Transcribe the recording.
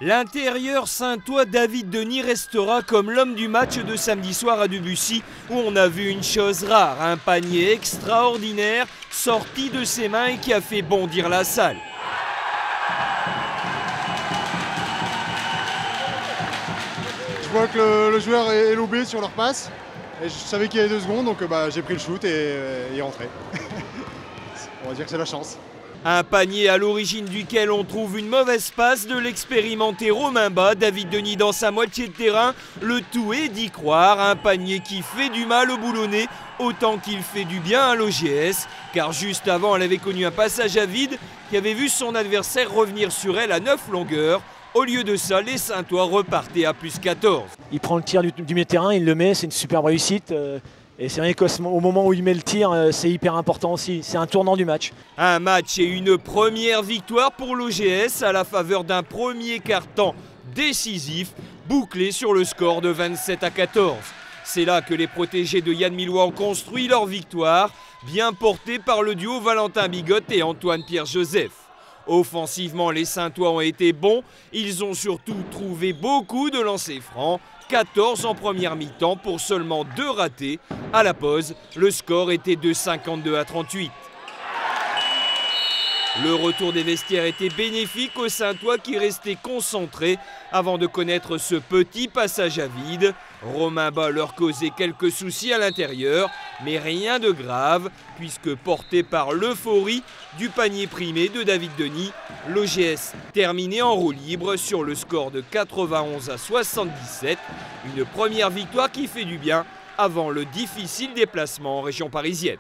L'intérieur saintois David Denis restera comme l'homme du match de samedi soir à Debussy, où on a vu une chose rare, un panier extraordinaire sorti de ses mains et qui a fait bondir la salle. Je vois que le joueur est lobé sur leur passe, et je savais qu'il y avait 2 secondes, donc j'ai pris le shoot et il est rentré. On va dire que c'est la chance. Un panier à l'origine duquel on trouve une mauvaise passe de l'expérimenté Romain Bas, David Denis dans sa moitié de terrain. Le tout est d'y croire, un panier qui fait du mal au Boulonnais autant qu'il fait du bien à l'OGS, car juste avant elle avait connu un passage à vide qui avait vu son adversaire revenir sur elle à 9 longueurs. Au lieu de ça, les Saintois repartaient à plus 14. Il prend le tir du milieu de terrain, il le met, c'est une superbe réussite. Et c'est vrai qu'au moment où il met le tir, c'est hyper important aussi. C'est un tournant du match. Un match et une première victoire pour l'OGS à la faveur d'un premier quart-temps décisif, bouclé sur le score de 27-14. C'est là que les protégés de Yann Millois ont construit leur victoire, bien portés par le duo Valentin Bigotte et Antoine Pierre-Joseph. Offensivement, les Saintois ont été bons. Ils ont surtout trouvé beaucoup de lancers francs. 14 en première mi-temps pour seulement 2 ratés. À la pause, le score était de 52-38. Le retour des vestiaires était bénéfique aux Saintois qui restaient concentrés avant de connaître ce petit passage à vide. Romain Bas leur causait quelques soucis à l'intérieur, mais rien de grave, puisque porté par l'euphorie du panier primé de David Denis, l'OGS terminait en roue libre sur le score de 91-77. Une première victoire qui fait du bien avant le difficile déplacement en région parisienne.